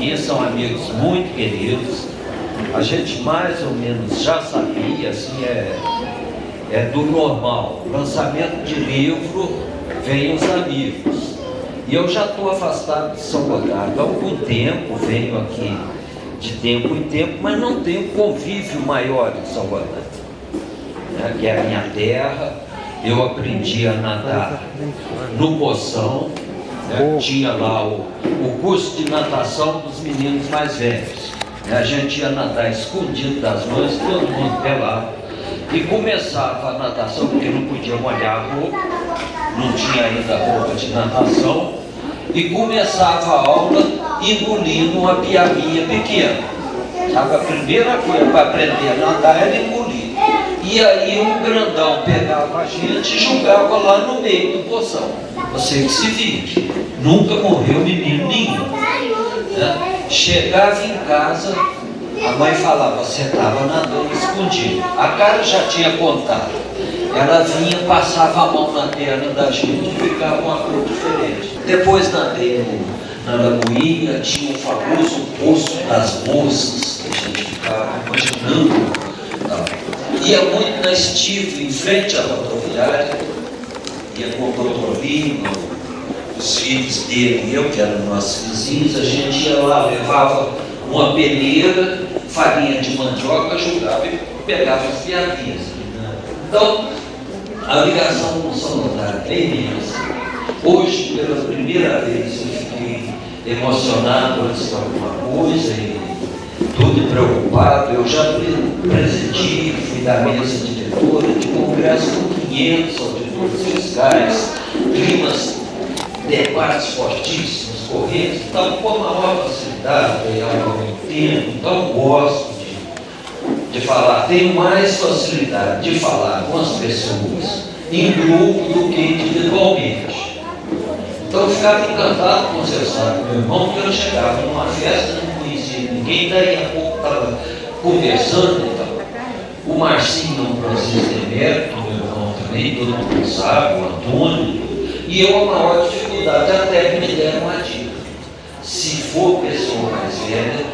aqui, são amigos muito queridos. A gente mais ou menos já sabia, assim, é do normal. Lançamento de livro, vem os amigos. E eu já estou afastado de São Gotardo há algum tempo, venho aqui de tempo em tempo, mas não tenho convívio maior em São Gotardo, né, que é a minha terra. Eu aprendi a nadar no Poção, né, tinha lá o curso de natação dos meninos mais velhos. A gente ia nadar escondido das mães, todo mundo pelado, e começava a natação, porque não podia molhar a roupa, não tinha ainda roupa de natação, e começava a aula engolindo uma piabinha pequena. Sabe, a primeira coisa para aprender a nadar era engolir. E aí um grandão pegava a gente e jogava lá no meio do poção. Você que se vire. Nunca morreu menino nenhum, né? Chegava em casa, a mãe falava, você estava nadando escondido. A cara já tinha contado. Ela vinha, passava a mão na perna da gente e ficava uma cor diferente. Depois nadei na Lagoinha, tinha o famoso Poço das Moças, que a gente ficava imaginando. Ia muito na Estive, em frente à rodoviária, ia com o doutor Lima, os filhos dele e eu, que eram nossos vizinhos, a gente ia lá, levava uma peneira, farinha de mandioca, jogava e pegava as piadinhas. Então, a ligação com São Gotardo é imensa. Hoje, pela primeira vez, eu fiquei emocionado antes de alguma coisa e tudo preocupado. Eu já presidi, fui da mesa diretora de congresso com 500 auditores fiscais, climas, debates fortíssimos, correntes, então com a maior facilidade, eu entendo, então gosto de falar, tenho mais facilidade de falar com as pessoas em grupo do que individualmente. Então eu ficava encantado com você, sabe, meu irmão, que eu chegava numa festa, não conhecia ninguém, daí a pouco estava conversando, então. O Marcinho, o Francisco Demetrio, meu irmão também, todo mundo sabe, o Antônio, e eu a maior dificuldade, até que me deram uma dica. Se for pessoa mais velha,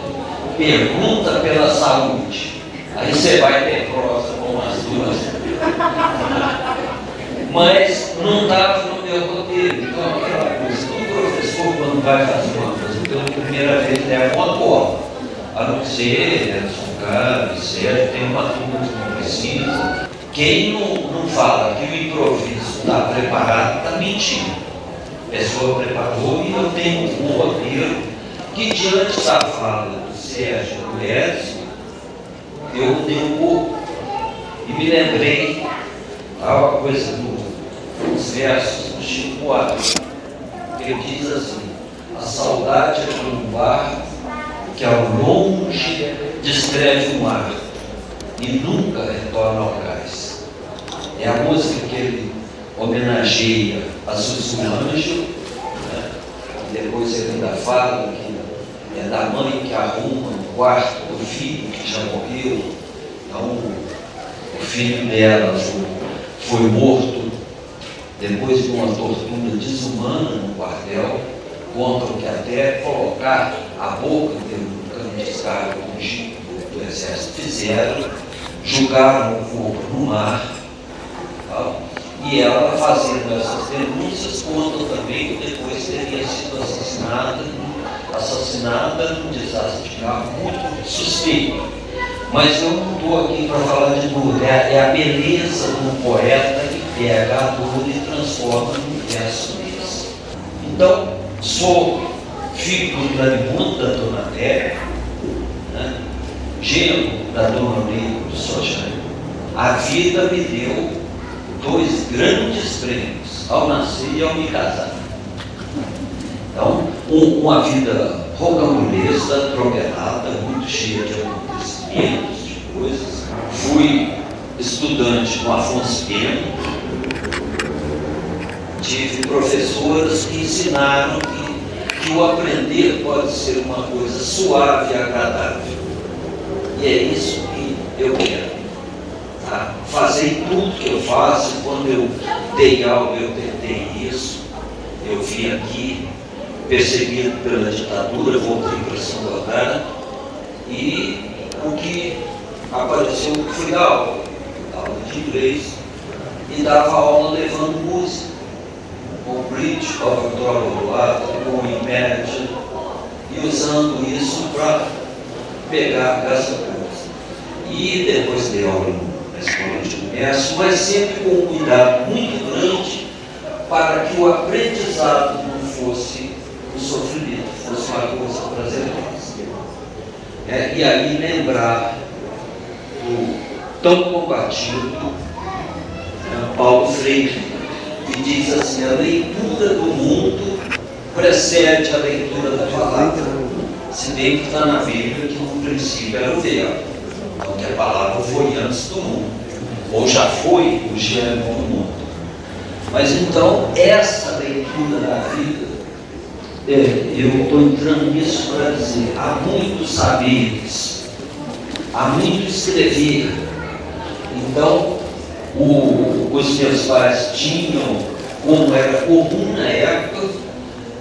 pergunta pela saúde. Aí você vai ter prosa com as duas. Mas não estava no meu roteiro. Então aquela coisa, o professor quando vai fazer uma coisa pela primeira vez leva uma cola. A não ser, Edson Carlos, Sérgio, tem uma turma que não precisa. Quem não fala que o improviso está preparado, está mentindo. A pessoa preparou e eu tenho um roteiro que diante da fala do Sérgio e do Edson, eu dei um pouco e me lembrei uma coisa dos versos do Chico Buarque. Ele diz assim: a saudade é como um barco que ao longe descreve o mar e nunca retorna ao cais. É a música que ele homenageia a Sussu Anjo, né? Depois ele ainda fala que é da mãe que arruma no quarto do filho que já morreu. Então, o filho dela foi morto depois de uma tortura desumana no quartel. Contam que até colocar a boca dele no cano de descarga do exército fizeram, jogaram o corpo no mar. Tá? E ela, fazendo essas denúncias, conta também que depois teria sido assassinada num desastre de carro muito suspeito. Mas eu não estou aqui para falar de dor, é a beleza do poeta que pega a dor e transforma num verso desse. Então, sou filho do Clarimundo, da Dona Téria, né? Genro da Dona Neira do Sojane. A vida me deu 2 grandes prêmios, ao nascer e ao me casar. Então, uma vida rocambolesca, atropelada, muito cheia de acontecimentos, de coisas. Fui estudante com Afonso Pena. Tive professoras que ensinaram que o aprender pode ser uma coisa suave e agradável. E é isso que eu quero. Tá? Fazer tudo que eu faço. Quando eu dei aula, eu tentei isso. Eu vim aqui, perseguido pela ditadura, voltei para São né? E o que apareceu que fui dar aula de inglês, e dava aula levando música, com o Bridge of Dollar, com o Imagine, e usando isso para pegar essa coisa. E depois dei aula na escola de comércio, mas sempre com um cuidado muito grande para que o aprendizado não fosse um sofrimento, fosse uma coisa prazerosa. E aí lembrar do tão combatido Paulo Freire, que diz assim: a leitura do mundo precede a leitura da palavra, se bem que está na Bíblia que no princípio era o verbo, então que a palavra foi antes do mundo, ou já foi o gênero do mundo. Mas então, essa leitura da vida, eu estou entrando nisso para dizer, há muitos saberes, há muito escrever. Então, os meus pais tinham, como era comum na época,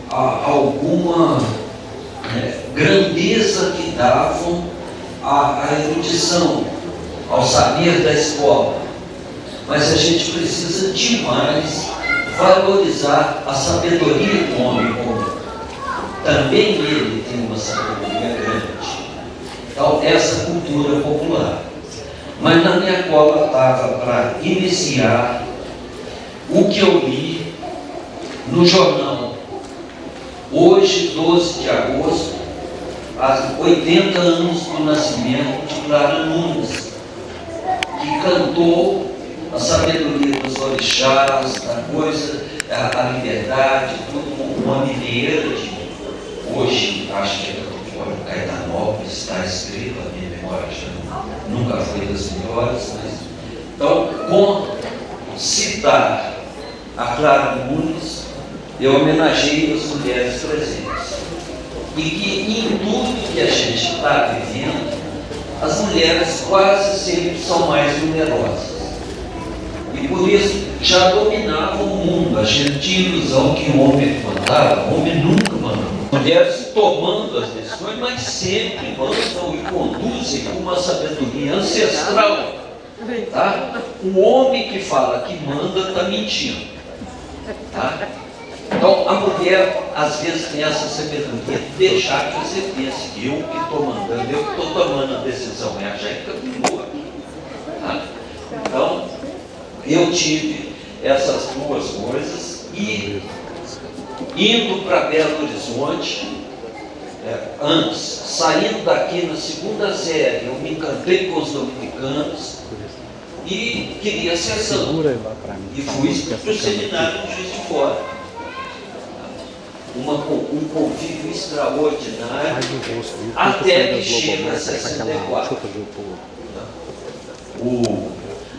alguma grandeza que davam à erudição, ao saber da escola. Mas a gente precisa demais valorizar a sabedoria do homem comum. Também ele tem uma sabedoria grande. Então, essa cultura popular. Mas na minha cola estava para iniciar o que eu li no jornal. Hoje, 12 de agosto, há 80 anos do nascimento de Clara Nunes, que cantou a sabedoria dos orixás, da coisa, a liberdade, tudo, uma mineira de hoje, acho que é Caetanópolis, está escrito, a minha memória já nunca foi das melhores, mas então, com citar a Clara Nunes, eu homenageei as mulheres presentes. E que em tudo que a gente está vivendo, as mulheres quase sempre são mais numerosas. E por isso já dominavam o mundo. A gente tinha ilusão que o homem mandava, o homem nunca mandava. Mulheres tomando as decisões, mas sempre mandam e conduzem com uma sabedoria ancestral. Tá? O homem que fala que manda está mentindo. Tá? Então a mulher às vezes tem essa sabedoria de deixar que você pense, eu que estou mandando, eu que estou tomando a decisão, é a gente que continua. Tá? Então, eu tive essas duas coisas e indo para Belo Horizonte, antes, saindo daqui na segunda série, eu me encantei com os dominicanos e queria ser santo. E fui para o seminário de Juiz de Fora. Um convívio extraordinário, até que chega a 64. O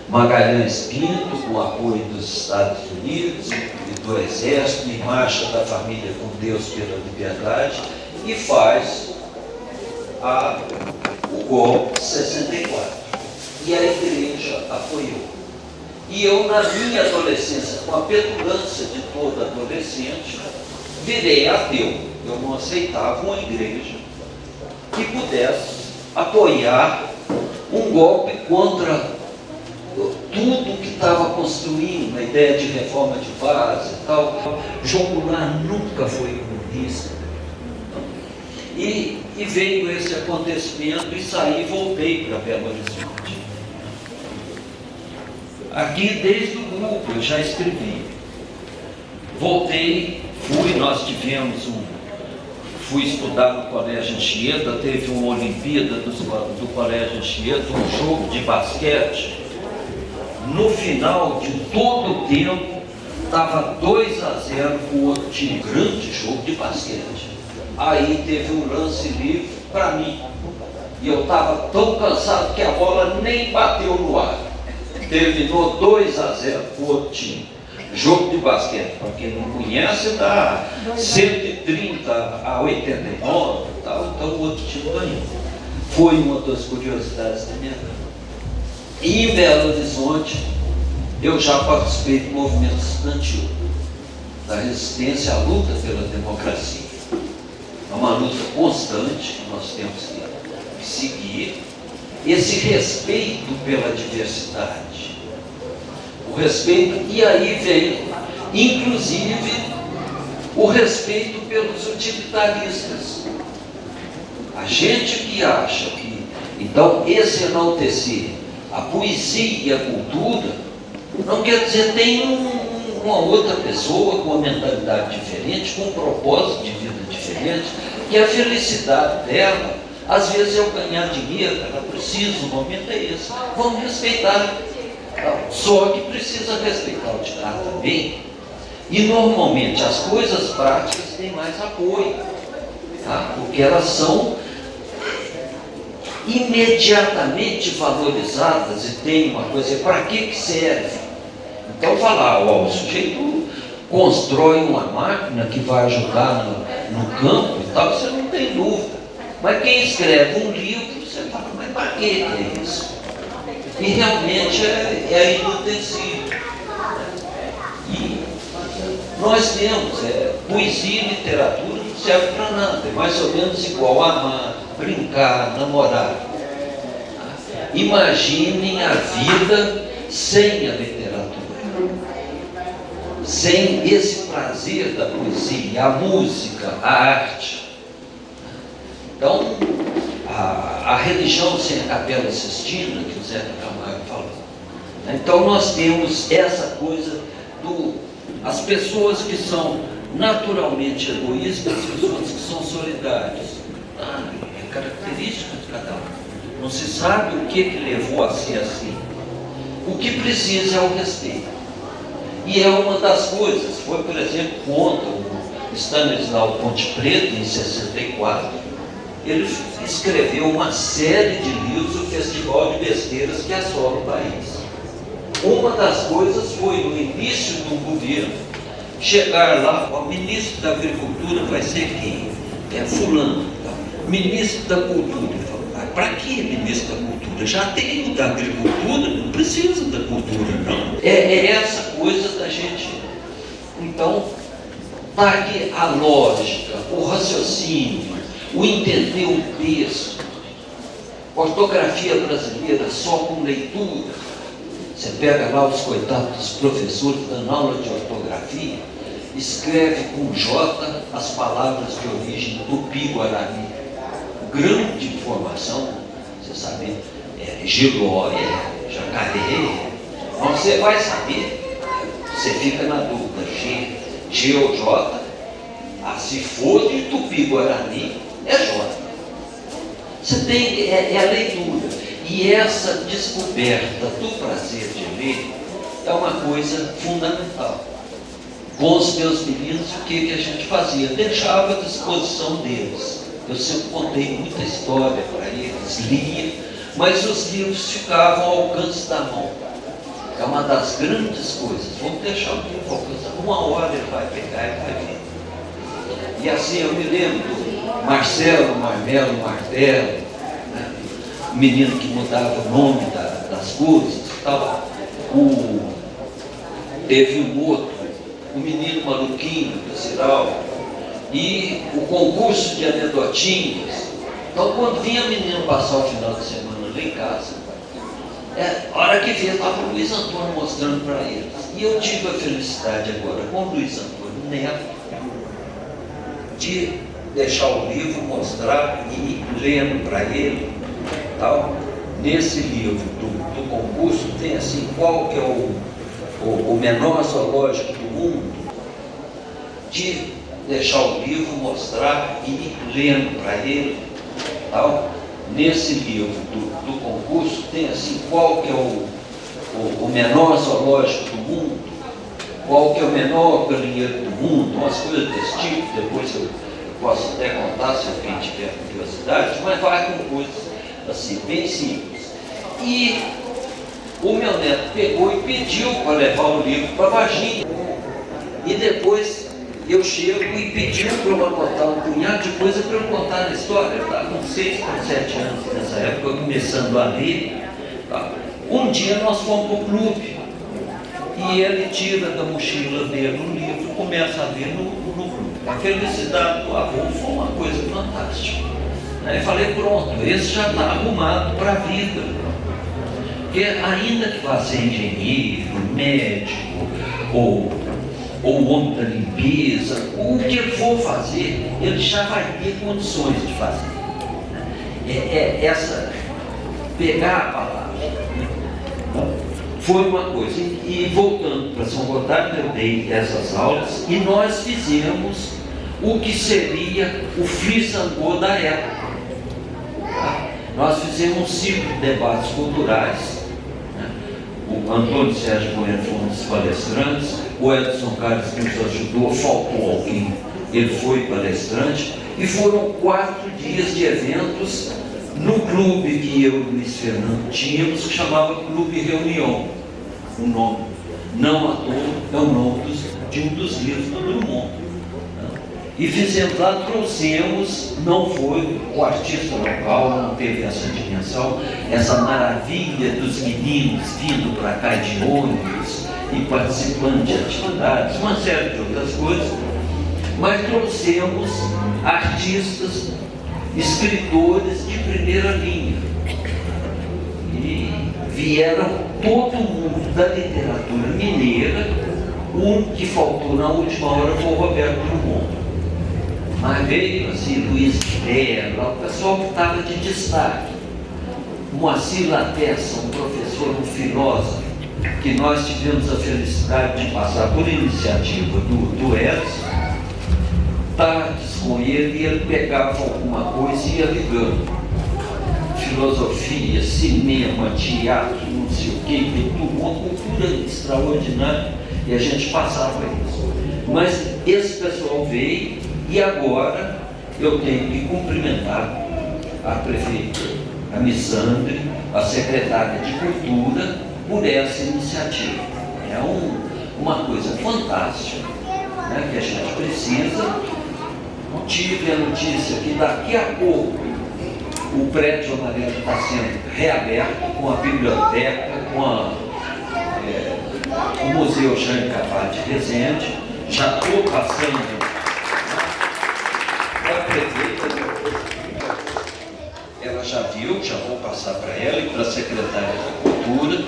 Magalhães Pinto, com o apoio dos Estados Unidos e do Exército, e marcha da família com Deus pela liberdade, e faz o golpe 64. E a igreja apoiou. E eu, na minha adolescência, com a petulância de todo adolescente, virei ateu. Eu não aceitava uma igreja que pudesse apoiar um golpe contra tudo que estava construindo, a ideia de reforma de base e tal. João Goulart nunca foi comunista. E veio esse acontecimento e saí e voltei para Belo Horizonte. Aqui desde o grupo eu já escrevi. Voltei, fui estudar no Colégio Anchieta, teve uma Olimpíada do Colégio Anchieta, um jogo de basquete. No final de todo o tempo, estava 2-0 para o outro time. Grande jogo de basquete. Aí teve um lance livre para mim. E eu estava tão cansado que a bola nem bateu no ar. Terminou 2-0 para o outro time. Jogo de basquete, para quem não conhece, dá 130 a 89 e tal, então o outro time ganhou. Foi uma das curiosidades da minha vida. E em Belo Horizonte, eu já participei do movimento estudantil, da resistência à luta pela democracia. Então, uma luta constante que nós temos que seguir. Esse respeito pela diversidade, o respeito, e aí vem, inclusive, o respeito pelos utilitaristas. A gente que acha que, então, esse enaltecer a poesia e a cultura, não quer dizer tem uma outra pessoa com uma mentalidade diferente, com um propósito de vida diferente, e a felicidade dela, às vezes é o ganhar dinheiro, ela precisa, o momento é esse. Vamos respeitar. Só que precisa respeitar o de cá também. E normalmente as coisas práticas têm mais apoio, tá? Porque elas são imediatamente valorizadas e tem uma coisa, para que serve? Então falar, ó, o sujeito constrói uma máquina que vai ajudar no campo e tal, você não tem dúvida. Mas quem escreve um livro, você fala, mas para que é isso? E realmente é inutensível. E nós temos, poesia e literatura não serve para nada, é mais ou menos igual a amar, brincar, namorar. Imaginem a vida sem a literatura, sem esse prazer da poesia, a música, a arte. Então, a religião sem a Capela Sistina, que o Zé Camargo falou. Então, nós temos essa coisa as pessoas que são naturalmente egoístas, as pessoas que são solidárias. É característica de cada um. Não se sabe o que levou a ser assim. O que precisa é o respeito. E é uma das coisas. Foi, por exemplo, conta o Stanislau Ponte Preta, em 64. Ele escreveu uma série de livros do Festival de Besteiras que assola o país. Uma das coisas foi, no início do governo, chegar lá, o ministro da Agricultura vai ser quem? É fulano. Ministro da Cultura. Ele falou, para que ministro da Cultura? Já tem o da Agricultura, não precisa da cultura, não. É essa coisa da gente. Então, está aqui a lógica, o raciocínio, o entender o texto, ortografia brasileira só com leitura. Você pega lá os coitados dos professores dando aula de ortografia, escreve com J as palavras de origem tupi-guarani. Grande informação, você sabe, Gilóia, Jacaré. Mas você vai saber, você fica na dúvida, G ou J, se for de tupi-guarani, é J. Você tem, a leitura. E essa descoberta do prazer de ler é uma coisa fundamental. Com os meus meninos, o que a gente fazia? Deixava à disposição deles. Eu sempre contei muita história para eles, lia, mas os livros ficavam ao alcance da mão. É uma das grandes coisas. Vamos deixar o livro ao alcance da mão. Uma hora ele vai pegar e vai ver. E assim eu me lembro do Marcelo, Marmelo, Martelo, né? O menino que mudava o nome das coisas e tal. Teve um outro, o menino maluquinho do Ciral, e o concurso de anedotinhas. Então, quando vinha menino passar o final de semana lá em casa, a hora que via, estava o Luiz Antônio mostrando para eles. E eu tive a felicidade agora com o Luiz Antônio Neto de deixar o livro, mostrar e ir lendo para ele, tal. Nesse livro do concurso tem assim, qual que é o menor zoológico do mundo, de deixar o livro, mostrar e ir lendo para ele, tal. Nesse livro do concurso tem assim, qual que é o menor zoológico do mundo, qual que é o menor galinheiro do mundo, umas coisas desse tipo. Depois eu posso até contar se alguém tiver curiosidade, mas vai com coisas assim, bem simples. E o meu neto pegou e pediu para levar o livro para Varginha. E depois eu chego e pediu para eu anotar um punhado de coisa para eu contar a história. Eu estava com 6 para 7 anos nessa época, começando a ler. Tá? Um dia nós fomos para o clube e ele tira da mochila dele um livro e começa a ler no clube. A felicidade do avô foi uma coisa fantástica. Aí falei, pronto, esse já está arrumado para a vida. Porque ainda que vá ser engenheiro, médico, ou homem da limpeza, o que ele for fazer, ele já vai ter condições de fazer. Essa, pegar a palavra. Foi uma coisa. E voltando para São Gotardo, eu dei essas aulas e nós fizemos o que seria o frisangô da época. Tá? Nós fizemos um ciclo de debates culturais. O Antônio Sérgio Bueno foi um dos palestrantes, o Edson Carlos que nos ajudou, faltou alguém, ele foi palestrante, e foram 4 dias de eventos no clube que eu e o Luiz Fernando tínhamos, que chamava Clube Reunião. O nome, não à toa, é o nome de um dos livros do Drummond. E fizemos lá, trouxemos, não foi o artista local, não teve essa dimensão, essa maravilha dos meninos vindo para cá de ônibus e participando de atividades, uma série de outras coisas, mas trouxemos artistas, escritores de primeira linha. E vieram todo mundo da literatura mineira. Um que faltou na última hora foi o Roberto Drummond. Mas veio assim, Luiz Guilherme, o pessoal que estava de destaque. Moacir Lapeça, um professor, um filósofo, que nós tivemos a felicidade de passar por iniciativa do Edson. Tardes com ele, e ele pegava alguma coisa e ia ligando. Filosofia, cinema, teatro, não sei o que, uma cultura extraordinária, e a gente passava isso. Mas esse pessoal veio. E agora eu tenho que cumprimentar a prefeita, a Missandre, a secretária de Cultura, por essa iniciativa. É uma coisa fantástica, né, que a gente precisa. Tive a notícia que daqui a pouco o prédio amarelo está sendo reaberto com a biblioteca, com o Museu Jânio Cavalli de Resende. Já estou passando. A prefeita, ela já viu, já vou passar para ela e para a secretária da Cultura.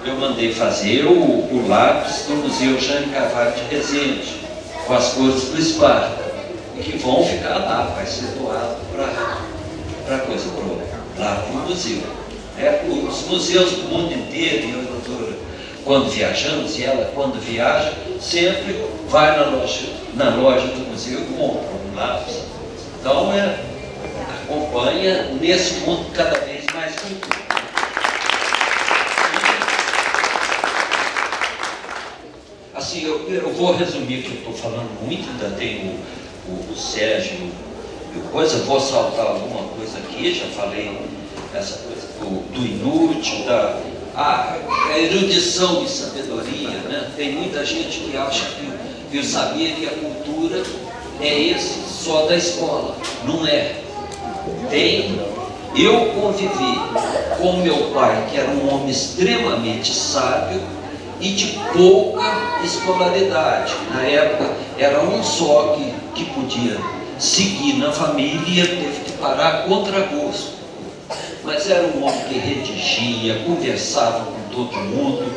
Eu mandei fazer o lápis do Museu Jânio Cavalli de Resende, com as cores do Esparta, e que vão ficar lá, vai ser doado para coisa, lá para o museu. Os museus do mundo inteiro, e eu, doutora, quando viajamos, e ela, quando viaja, sempre vai na loja do museu e compra um lápis. Então, acompanha nesse mundo cada vez mais cultura. Assim, eu vou resumir, que eu estou falando muito, ainda tem o Sérgio e coisa, vou saltar alguma coisa aqui, já falei essa coisa do inútil, a erudição e sabedoria, né? Tem muita gente que acha que eu sabia que a cultura é esse só da escola. Não é. Eu convivi com meu pai, que era um homem extremamente sábio e de pouca escolaridade. Na época era um só que podia seguir na família, e ele teve que parar contra gosto. Mas era um homem que redigia, conversava com todo mundo,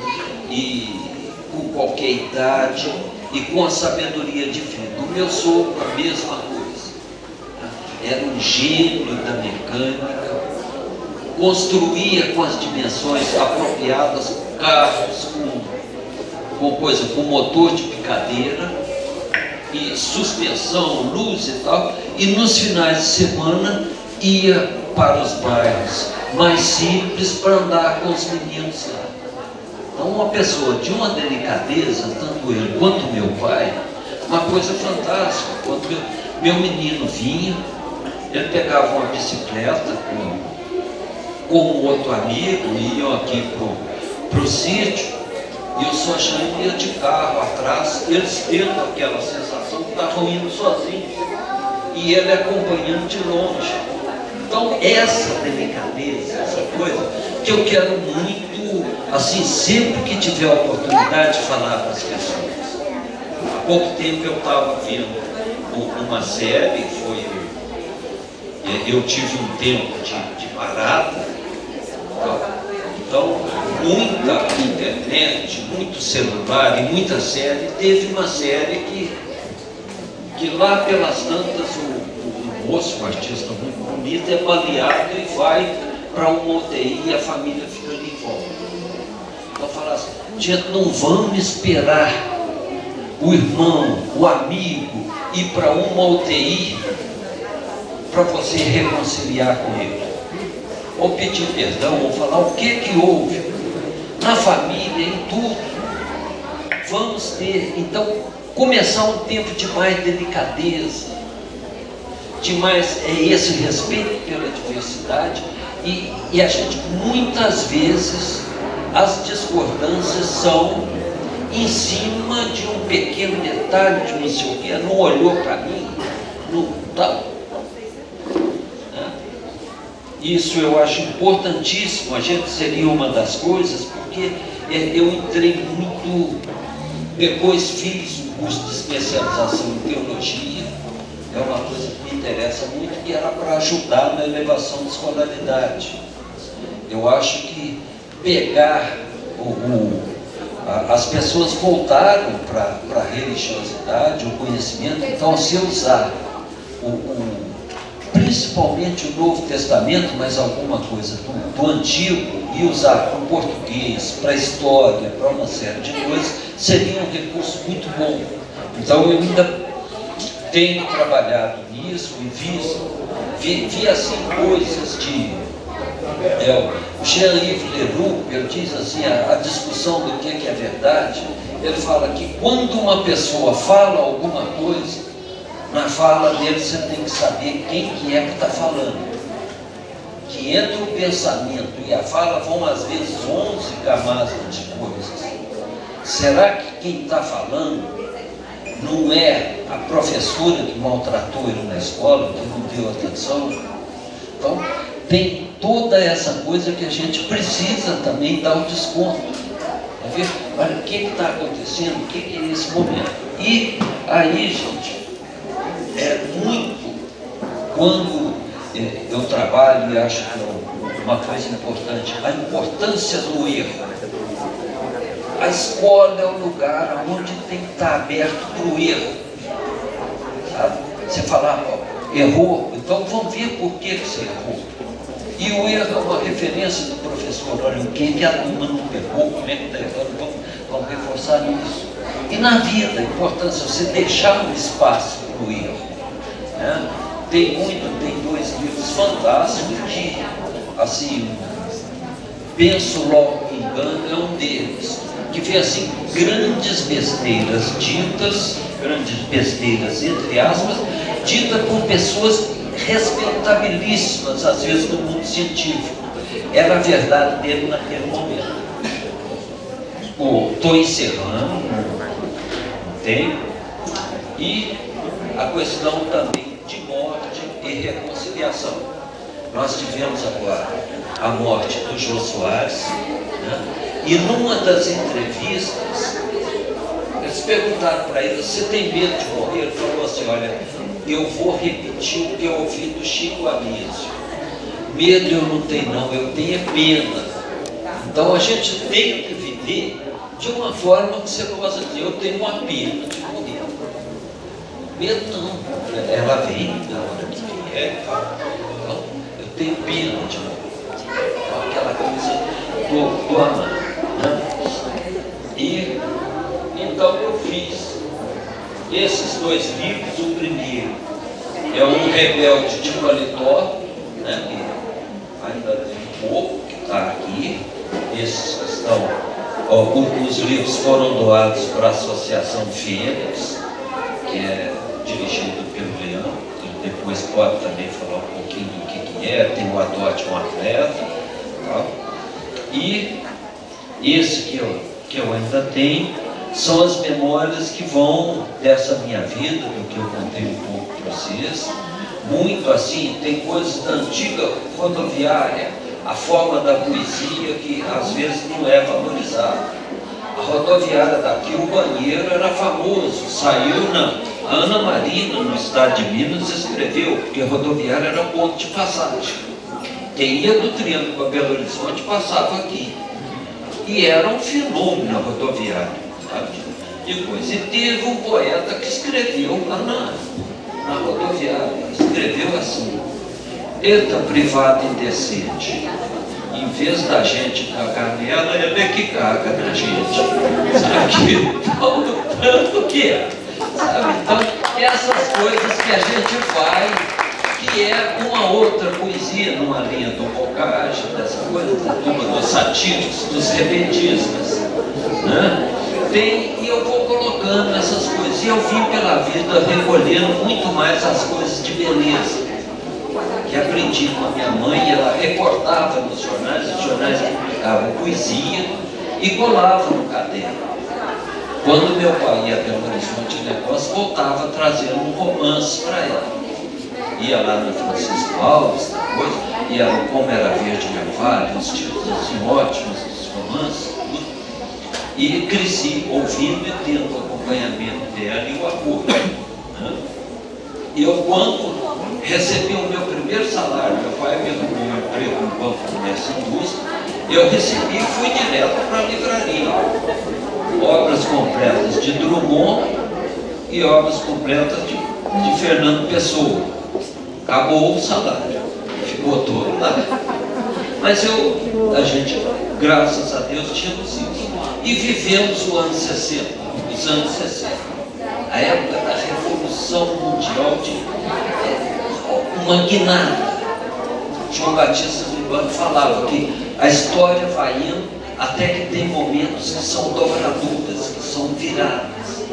e com qualquer idade, e com a sabedoria divina. O meu sogro, a mesma coisa. Era um gênio da mecânica, construía com as dimensões apropriadas carros com motor de picadeira, e suspensão, luz e tal, e nos finais de semana ia para os bairros mais simples para andar com os meninos lá. Então, uma pessoa de uma delicadeza, tanto ele quanto meu pai, uma coisa fantástica. Quando meu menino vinha, ele pegava uma bicicleta com um outro amigo, e iam aqui para o sítio, e o Sojane ia de carro atrás, eles tendo aquela sensação que estavam indo sozinhos, e ele acompanhando de longe. Então, essa delicadeza, essa coisa, que eu quero muito, assim, sempre que tiver a oportunidade de falar para as pessoas. Há pouco tempo eu estava vendo uma série, eu tive um tempo de parada, então muita internet, muito celular e muita série. Teve uma série que lá pelas tantas o moço, um artista muito bonito, é baleado e vai para uma UTI e a família fica ali em volta. Então fala assim, gente, não vamos esperar o irmão, o amigo ir para uma UTI para você reconciliar com ele. Ou pedir perdão, ou falar o que houve na família, em tudo. Vamos ter, então, começar um tempo de mais delicadeza, de mais esse respeito pela diversidade, e a gente, muitas vezes, as discordâncias são em cima de um pequeno detalhe, de não sei o quê, não olhou para mim, não tal. Isso eu acho importantíssimo. A gente seria uma das coisas, porque eu entrei muito, depois fiz um curso de especialização em teologia, é uma coisa que me interessa muito, que era para ajudar na elevação da escolaridade. Eu acho que pegar as pessoas voltaram para a religiosidade, o conhecimento, então se usar principalmente o Novo Testamento, mas alguma coisa do Antigo, e usar para o português, para a história, para uma série de coisas, seria um recurso muito bom. Então eu ainda tenho trabalhado nisso e vi assim coisas de... o Jean-Yves Leroux, ele diz assim, a discussão do que é verdade. Ele fala que quando uma pessoa fala alguma coisa, na fala dele você tem que saber quem que é que está falando. Que entre o pensamento e a fala vão às vezes 11 camadas de coisas. Será que quem está falando não é a professora que maltratou ele na escola, que não deu atenção? Então, tem toda essa coisa que a gente precisa também dar o desconto. Tá vendo? Olha, o que está acontecendo, o que é esse momento? E aí, gente, é muito, quando eu trabalho e acho que é uma coisa importante, a importância do erro. A escola é o lugar onde tem que estar aberto para o erro. Sabe? Você falar, errou, então vamos ver por que você errou. E o erro é uma referência do professor, olha, o que a turma não pegou, como é que está errando, vamos reforçar isso. E na vida, a importância de você deixar um espaço para o erro. Né? Tem 2 livros fantásticos que, assim, Penso Logo Me Engano é um deles, que vê assim, grandes besteiras ditas, grandes besteiras entre aspas, ditas por pessoas respeitabilíssimas, às vezes no mundo científico. Era a verdade dele naquele momento. Estou encerrando, não tem? E a questão também de morte e reconciliação. Nós tivemos agora a morte do Jô Soares, né? E numa das entrevistas, eles perguntaram para ele, você tem medo de morrer? Ele falou assim, olha, eu vou repetir o que eu ouvi do Chico Anísio. Medo eu não tenho não, eu tenho pena. Então a gente tem que viver de uma forma que você possa dizer, eu tenho uma pena de morrer. Medo não, ela vem na hora que vier. Então, eu tenho pena de morrer. Aquela coisa do amar. Né? E então eu fiz esses 2 livros. O primeiro é Um Rebelde de Paletó, né, que ainda tem pouco, que está aqui. Esses que estão, os livros foram doados para a Associação Fênix, que é dirigido pelo Leão. Ele depois pode também falar um pouquinho do que é. Tem o Adote um Atleta, tá? E esse que eu ainda tenho são as memórias que vão dessa minha vida, do que eu contei um pouco para vocês. Muito assim, tem coisas da antiga rodoviária, a forma da poesia que às vezes não é valorizada. A rodoviária daqui, o banheiro era famoso, saiu não. A Ana Marina, no estado de Minas, escreveu que a rodoviária era ponto de passagem. Quem ia do Triângulo para Belo Horizonte passava aqui. E era um fenômeno a rodoviária, sabe? Depois, e teve um poeta que escreveu lá na rodoviária, escreveu assim: eita privada indecente, em vez da gente cagar nela, ela é que caga na gente. Sabe? Tanto que é. Sabe? Então, essas coisas que a gente faz, que é uma outra poesia, numa linha do Bocage, dessa coisa, da turma dos satíricos, dos repentistas, né? E eu vou colocando essas coisas, e eu vim pela vida recolhendo muito mais as coisas de beleza, que aprendi com a minha mãe. Ela recortava nos jornais, os jornais publicavam poesia e colava no caderno. Quando meu pai ia Belo Horizonte negócio, voltava trazendo um romance para ela. Ia lá no Francisco Alves, depois, ia no Como Era Verde Meu Vale, uns títulos assim ótimos dos romances, tudo. E cresci ouvindo e tendo o acompanhamento dela e o apoio. Né? Eu, quando recebi o meu primeiro salário, meu pai me arrumou um emprego no Banco nessa indústria, eu recebi e fui direto para a livraria. Obras completas de Drummond e obras completas de Fernando Pessoa. Acabou o salário, ficou todo lá. Mas a gente, graças a Deus, tínhamos isso. E vivemos o ano 60, os anos 60. A época da Revolução Mundial de uma guinada. João Batista do Urbano falava que a história vai indo até que tem momentos que são dobraduras, que são viradas.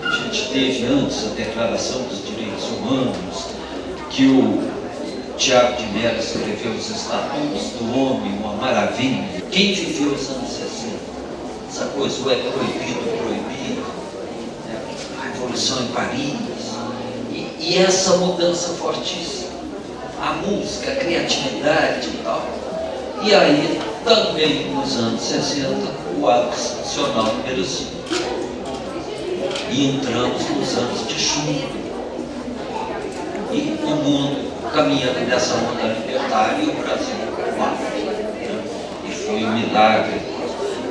A gente teve antes a Declaração dos Direitos Humanos, que o Tiago de Mello escreveu os Estatutos do Homem, uma maravilha. Quem viveu os anos 60? Essa coisa, o é proibido, né? A Revolução em Paris, e essa mudança fortíssima. A música, a criatividade e tal. E aí, também nos anos 60, o ato institucional número 5. E entramos nos anos de chumbo. E o mundo caminhando nessa onda libertária e o Brasil lá. E foi um milagre.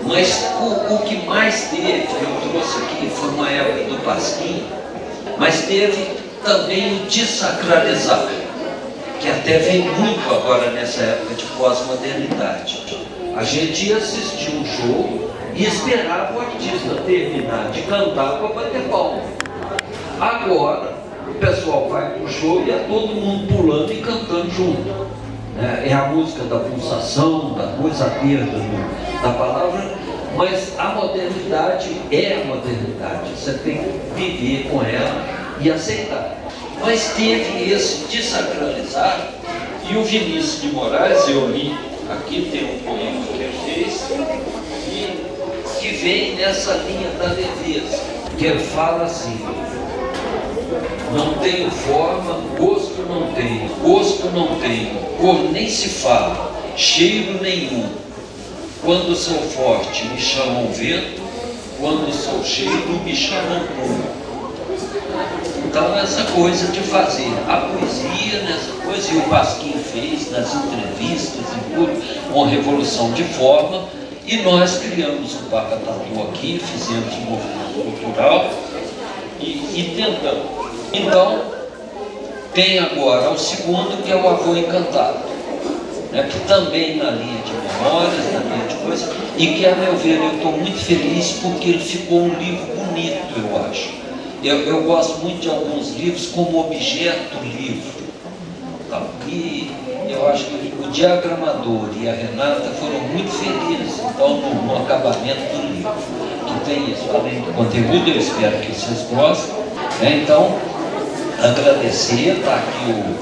Mas o que mais teve, eu trouxe aqui, foi uma época do Pasquim, mas teve também o desacralizar, que até vem muito agora nessa época de pós-modernidade. A gente ia assistir um show e esperava o artista terminar de cantar para bater palma. Agora, o pessoal vai para o show e é todo mundo pulando e cantando junto. É a música da pulsação, da coisa, a perda da palavra, mas a modernidade é a modernidade. Você tem que viver com ela e aceitar. Mas teve esse desacralizar, e o Vinícius de Moraes, eu li, aqui tem um poema que ele fez, que vem nessa linha da leveza, que ele fala assim: não tenho forma, gosto não tenho, cor nem se fala, cheiro nenhum. Quando sou forte me chamam vento, quando sou cheio me chamam puro. Então, essa coisa de fazer a poesia, nessa coisa, e o Pasquim fez nas entrevistas e tudo, uma revolução de forma, e nós criamos o Pacatatu aqui, fizemos um movimento cultural e tentamos. Então, tem agora o segundo, que é o Avô Encantado, né, que também na linha de memórias, na linha de coisa, e que, a meu ver, eu estou muito feliz porque ele ficou um livro bonito, eu acho. Eu gosto muito de alguns livros como objeto livro. Tá? E eu acho que o diagramador e a Renata foram muito felizes então, no acabamento do livro. Que tem isso, além do conteúdo, eu espero que vocês gostem. Então, agradecer, está aqui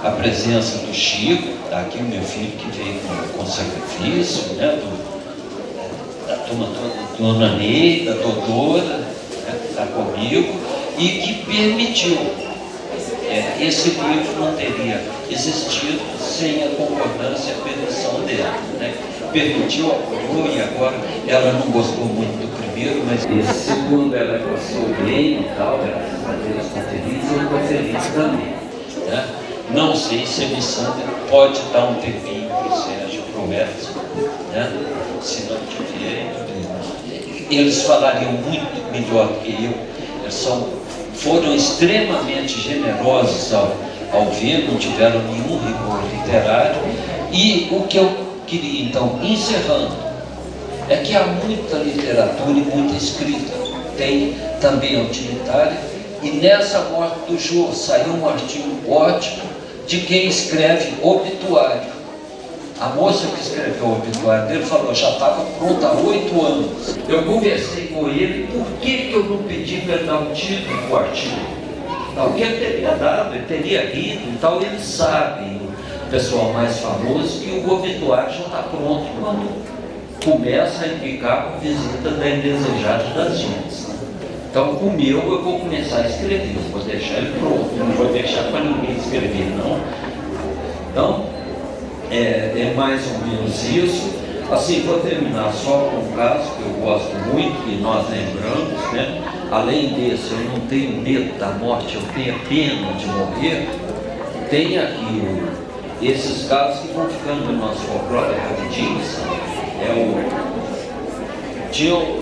a presença do Chico, está aqui o meu filho que veio com sacrifício, né, da turma toda, Dona Ney, da doutora, está comigo, e que permitiu. Esse livro não teria existido sem a concordância e a permissão dele, né? permitiu, apoiou, e agora ela não gostou muito do primeiro, mas esse segundo ela gostou bem e tal, graças a Deus está feliz, eu estou feliz também. Né? Não sei se a Missandra pode dar um tempinho para o Sérgio, para o Edson, né? Se não tiver, eles falariam muito melhor do que eu. Eles foram extremamente generosos ao ver, não tiveram nenhum rigor literário. E o que eu queria, então, encerrando, é que há muita literatura e muita escrita. Tem também a utilitária, e nessa morte do Jô saiu um artigo ótimo de quem escreve obituário. A moça que escreveu o obituário dele falou, já estava pronta há 8 anos. Eu conversei com ele, por que eu não pedi para ele dar um título para o artigo? Alguém teria dado, ele teria rido e tal, eles sabem, o pessoal mais famoso, que o obituário já está pronto quando começa a indicar a visita da indesejada das gentes. Então, o meu eu vou começar a escrever, eu vou deixar ele pronto, não vou deixar para ninguém escrever, não. Então, é mais ou menos isso. Assim, vou terminar só com um caso que eu gosto muito, que nós lembramos, né? Além desse, eu não tenho medo da morte, eu tenho pena de morrer. Tem aqui esses casos que vão ficando no nosso folclore rapidinho. Tinha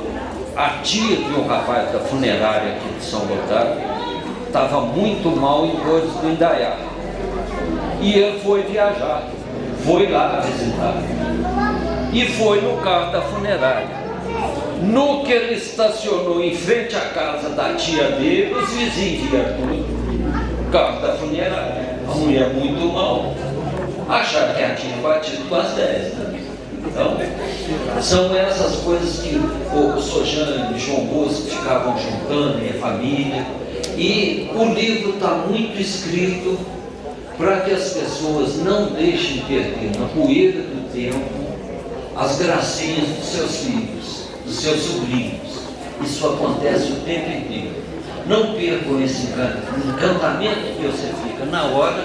a tia de um rapaz da funerária aqui de São Gotardo, estava muito mal em dores do Indaiá. E ele foi viajar, foi lá visitar. E foi no carro da funerária. No que ele estacionou em frente à casa da tia dele, os vizinhos viram tudo. O carro da funerária. A mulher muito mal. Acharam que a tinha batido com as 10. Né? Então, são essas coisas que o Sojane e João Bosco ficavam juntando, minha família. E o livro está muito escrito para que as pessoas não deixem perder na poeira do tempo as gracinhas dos seus filhos, dos seus sobrinhos. Isso acontece o tempo inteiro. Não percam esse encantamento que você fica na hora,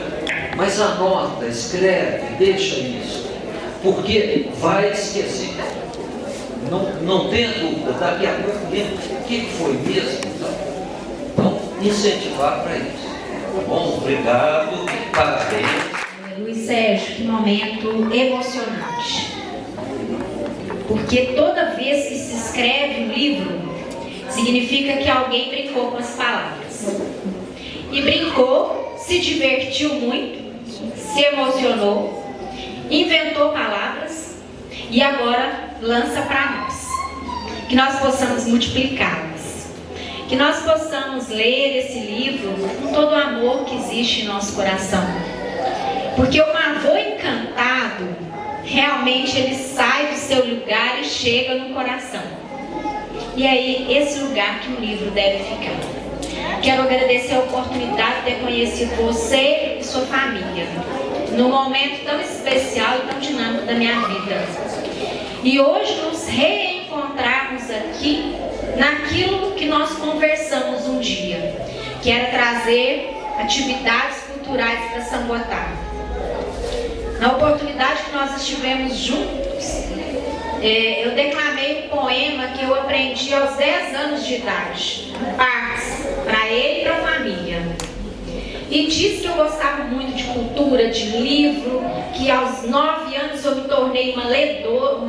mas anota, escreve, deixa isso, porque vai esquecer. Não tenha dúvida, daqui a pouco lembra o que foi mesmo. Então, incentivar para isso. Bom, obrigado, parabéns. Luiz Sérgio, que momento emocionante. Porque toda vez que se escreve um livro, significa que alguém brincou com as palavras. E brincou, se divertiu muito, se emocionou, inventou palavras e agora lança para nós. Que nós possamos multiplicá-las. Que nós possamos ler esse livro com todo o amor que existe em nosso coração. Porque o avô encantado, realmente ele sai do seu lugar e chega no coração. E aí, esse lugar que o livro deve ficar. Quero agradecer a oportunidade de ter conhecido você e sua família, num momento tão especial e tão dinâmico da minha vida. E hoje nos reencontrarmos aqui naquilo que nós conversamos um dia, que era trazer atividades culturais para São Gotardo. Na oportunidade que nós estivemos juntos, eu declamei um poema que eu aprendi aos 10 anos de idade, partes, para ele e para a família. E disse que eu gostava muito de cultura, de livro, que aos 9 anos eu me tornei uma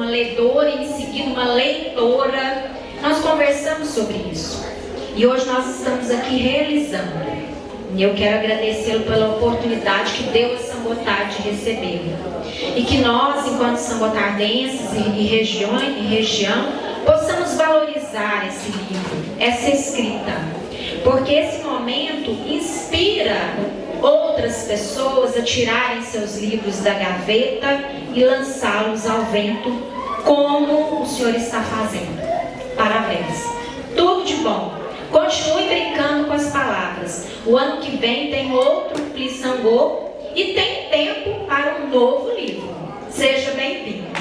ledora e em seguida uma leitora. Nós conversamos sobre isso. E hoje nós estamos aqui realizando. E eu quero agradecê-lo pela oportunidade que deu a São Gotardo de recebê-lo. E que nós, enquanto sangotardenses e região, possamos valorizar esse livro, essa escrita. Porque esse momento inspira outras pessoas a tirarem seus livros da gaveta e lançá-los ao vento, como o senhor está fazendo. Parabéns. Tudo de bom. Continue brincando com as palavras. O ano que vem tem outro Plisangô e tem tempo para um novo livro. Seja bem-vindo.